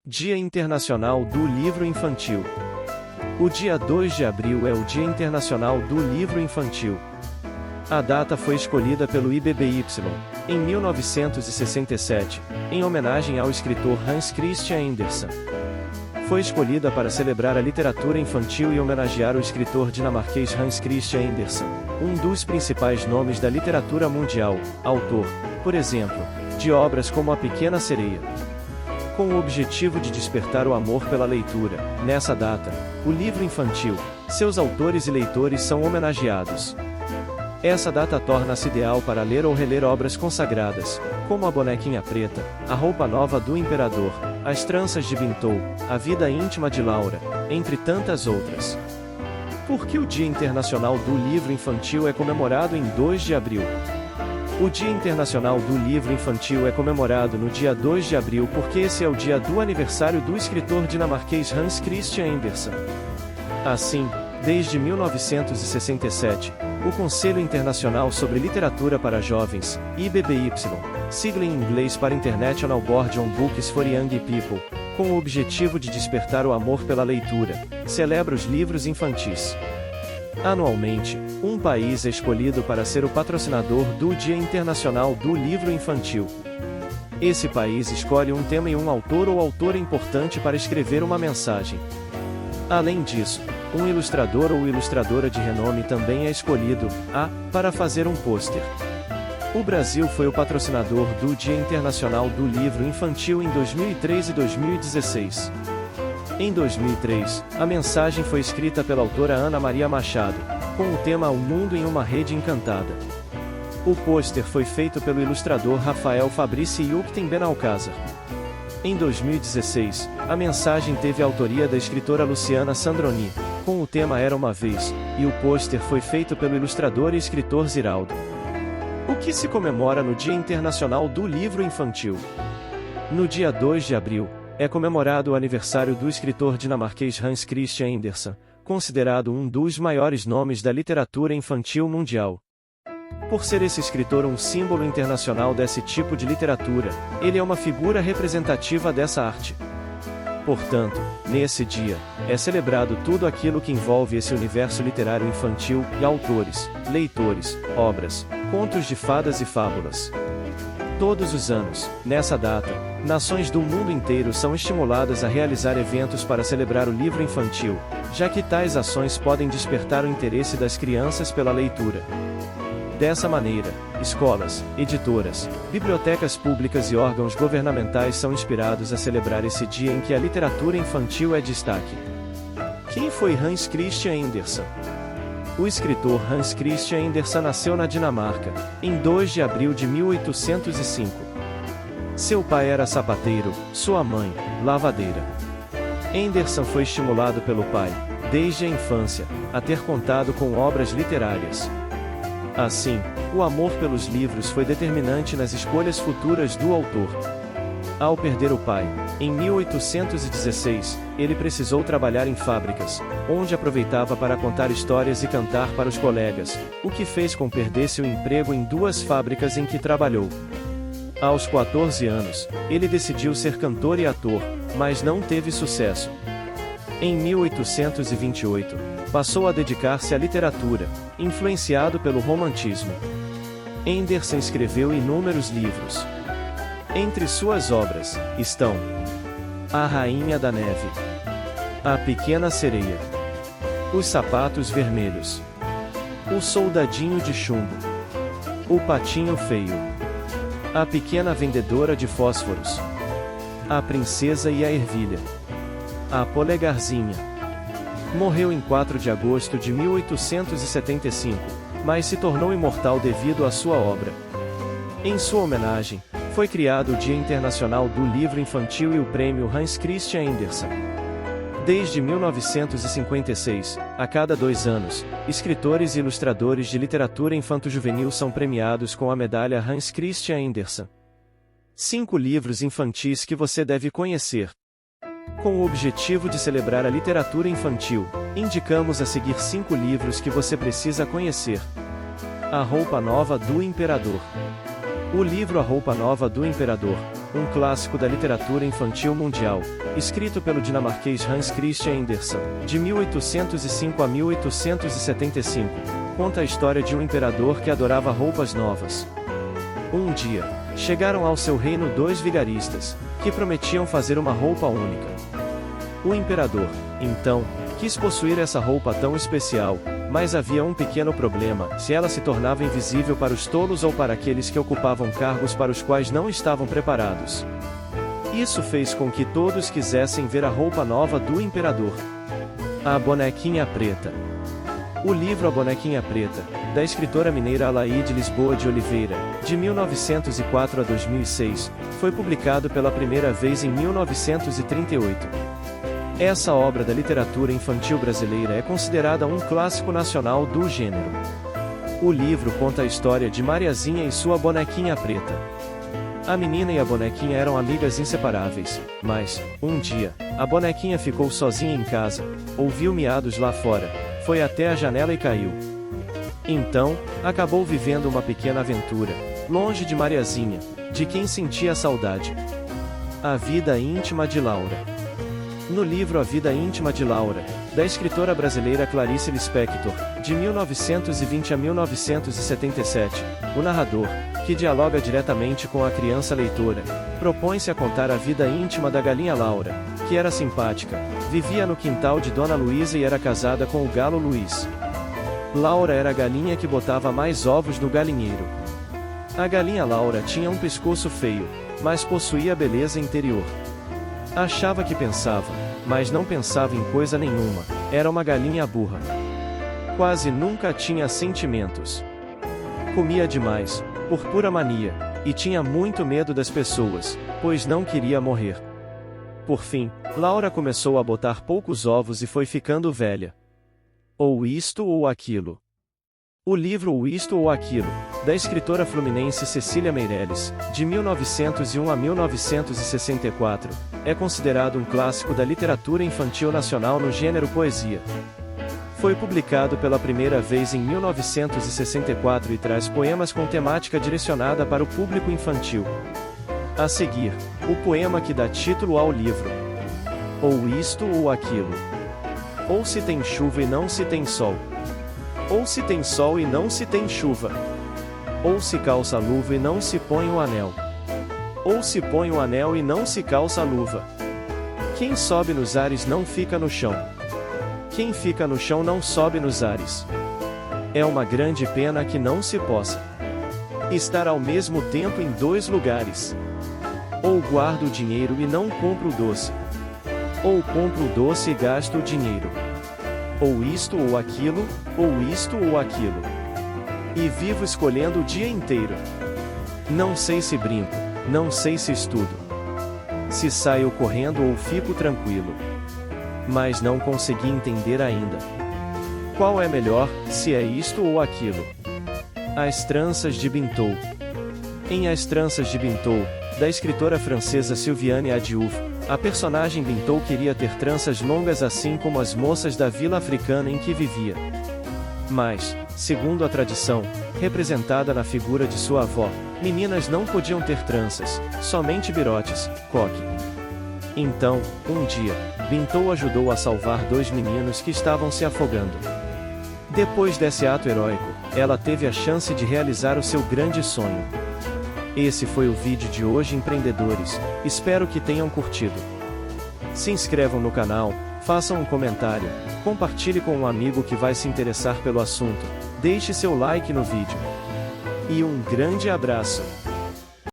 Dia Internacional do Livro Infantil. O dia 2 de abril é o Dia Internacional do Livro Infantil. A data foi escolhida pelo IBBY, em 1967, em homenagem ao escritor Hans Christian Andersen. Foi escolhida para celebrar a literatura infantil e homenagear o escritor dinamarquês Hans Christian Andersen, um dos principais nomes da literatura mundial, autor, por exemplo, de obras como A Pequena Sereia. Com o objetivo de despertar o amor pela leitura, nessa data, o livro infantil, seus autores e leitores são homenageados. Essa data torna-se ideal para ler ou reler obras consagradas, como A Bonequinha Preta, A Roupa Nova do Imperador, As Tranças de Bintou, A Vida Íntima de Laura, entre tantas outras. Por que o Dia Internacional do Livro Infantil é comemorado em 2 de abril? O Dia Internacional do Livro Infantil é comemorado no dia 2 de abril porque esse é o dia do aniversário do escritor dinamarquês Hans Christian Andersen. Assim, desde 1967, o Conselho Internacional sobre Literatura para Jovens, IBBY, sigla em inglês para International Board on Books for Young People, com o objetivo de despertar o amor pela leitura, celebra os livros infantis. Anualmente, um país é escolhido para ser o patrocinador do Dia Internacional do Livro Infantil. Esse país escolhe um tema e um autor ou autora importante para escrever uma mensagem. Além disso, um ilustrador ou ilustradora de renome também é escolhido, para fazer um pôster. O Brasil foi o patrocinador do Dia Internacional do Livro Infantil em 2003 e 2016. Em 2003, a mensagem foi escrita pela autora Ana Maria Machado, com o tema O Mundo em uma Rede Encantada. O pôster foi feito pelo ilustrador Rafael Fabrici e Ukten Benalcázar. Em 2016, a mensagem teve a autoria da escritora Luciana Sandroni, com o tema Era uma Vez, e o pôster foi feito pelo ilustrador e escritor Ziraldo. O que se comemora no Dia Internacional do Livro Infantil? No dia 2 de abril, é comemorado o aniversário do escritor dinamarquês Hans Christian Andersen, considerado um dos maiores nomes da literatura infantil mundial. Por ser esse escritor um símbolo internacional desse tipo de literatura, ele é uma figura representativa dessa arte. Portanto, nesse dia, é celebrado tudo aquilo que envolve esse universo literário infantil, e autores, leitores, obras, contos de fadas e fábulas. Todos os anos, nessa data, nações do mundo inteiro são estimuladas a realizar eventos para celebrar o livro infantil, já que tais ações podem despertar o interesse das crianças pela leitura. Dessa maneira, escolas, editoras, bibliotecas públicas e órgãos governamentais são inspirados a celebrar esse dia em que a literatura infantil é destaque. Quem foi Hans Christian Andersen? O escritor Hans Christian Andersen nasceu na Dinamarca, em 2 de abril de 1805. Seu pai era sapateiro, sua mãe, lavadeira. Andersen foi estimulado pelo pai, desde a infância, a ter contato com obras literárias. Assim, o amor pelos livros foi determinante nas escolhas futuras do autor. Ao perder o pai, em 1816, ele precisou trabalhar em fábricas, onde aproveitava para contar histórias e cantar para os colegas, o que fez com que perdesse o emprego em 2 fábricas em que trabalhou. Aos 14 anos, ele decidiu ser cantor e ator, mas não teve sucesso. Em 1828, passou a dedicar-se à literatura, influenciado pelo romantismo. Andersen escreveu inúmeros livros. Entre suas obras, estão A Rainha da Neve, A Pequena Sereia, Os Sapatos Vermelhos, O Soldadinho de Chumbo, O Patinho Feio, A Pequena Vendedora de Fósforos, A Princesa e a Ervilha, A Polegarzinha. Morreu em 4 de agosto de 1875, mas se tornou imortal devido à sua obra. Em sua homenagem, foi criado o Dia Internacional do Livro Infantil e o Prêmio Hans Christian Andersen. Desde 1956, a cada 2 anos, escritores e ilustradores de literatura infanto-juvenil são premiados com a medalha Hans Christian Andersen. 5 livros infantis que você deve conhecer. Com o objetivo de celebrar a literatura infantil, indicamos a seguir 5 livros que você precisa conhecer. A Roupa Nova do Imperador. O livro A Roupa Nova do Imperador um clássico da literatura infantil mundial, escrito pelo dinamarquês Hans Christian Andersen, de 1805 a 1875, conta a história de um imperador que adorava roupas novas. Um dia, chegaram ao seu reino dois vigaristas, que prometiam fazer uma roupa única. O imperador, então, quis possuir essa roupa tão especial, mas havia um pequeno problema: se ela se tornava invisível para os tolos ou para aqueles que ocupavam cargos para os quais não estavam preparados. Isso fez com que todos quisessem ver a roupa nova do imperador. A Bonequinha Preta. O livro A Bonequinha Preta, da escritora mineira Alaide Lisboa de Oliveira, de 1904 a 2006, foi publicado pela primeira vez em 1938. Essa obra da literatura infantil brasileira é considerada um clássico nacional do gênero. O livro conta a história de Mariazinha e sua bonequinha preta. A menina e a bonequinha eram amigas inseparáveis, mas, um dia, a bonequinha ficou sozinha em casa, ouviu miados lá fora, foi até a janela e caiu. Então, acabou vivendo uma pequena aventura, longe de Mariazinha, de quem sentia saudade. A vida íntima de Laura. No livro A Vida Íntima de Laura, da escritora brasileira Clarice Lispector, de 1920 a 1977, o narrador, que dialoga diretamente com a criança leitora, propõe-se a contar a vida íntima da galinha Laura, que era simpática, vivia no quintal de Dona Luísa e era casada com o galo Luiz. Laura era a galinha que botava mais ovos no galinheiro. A galinha Laura tinha um pescoço feio, mas possuía beleza interior. Achava que pensava, mas não pensava em coisa nenhuma, era uma galinha burra. Quase nunca tinha sentimentos. Comia demais, por pura mania, e tinha muito medo das pessoas, pois não queria morrer. Por fim, Laura começou a botar poucos ovos e foi ficando velha. Ou isto ou aquilo. O livro O Isto ou Aquilo, da escritora fluminense Cecília Meirelles, de 1901 a 1964, é considerado um clássico da literatura infantil nacional no gênero poesia. Foi publicado pela primeira vez em 1964 e traz poemas com temática direcionada para o público infantil. A seguir, o poema que dá título ao livro. Ou isto ou aquilo. Ou se tem chuva e não se tem sol. Ou se tem sol e não se tem chuva. Ou se calça a luva e não se põe o anel. Ou se põe o anel e não se calça a luva. Quem sobe nos ares não fica no chão. Quem fica no chão não sobe nos ares. É uma grande pena que não se possa estar ao mesmo tempo em dois lugares. Ou guardo o dinheiro e não compro o doce. Ou compro o doce e gasto o dinheiro. Ou isto ou aquilo, ou isto ou aquilo. E vivo escolhendo o dia inteiro. Não sei se brinco, não sei se estudo. Se saio correndo ou fico tranquilo. Mas não consegui entender ainda. Qual é melhor, se é isto ou aquilo? As Tranças de Bintou. Em As Tranças de Bintou, da escritora francesa Sylviane Adiouf, a personagem Bintou queria ter tranças longas assim como as moças da vila africana em que vivia. Mas, segundo a tradição, representada na figura de sua avó, meninas não podiam ter tranças, somente birotes, coque. Então, um dia, Bintou ajudou a salvar dois meninos que estavam se afogando. Depois desse ato heróico, ela teve a chance de realizar o seu grande sonho. Esse foi o vídeo de hoje, empreendedores, espero que tenham curtido. Se inscrevam no canal, façam um comentário, compartilhe com um amigo que vai se interessar pelo assunto, deixe seu like no vídeo. E um grande abraço!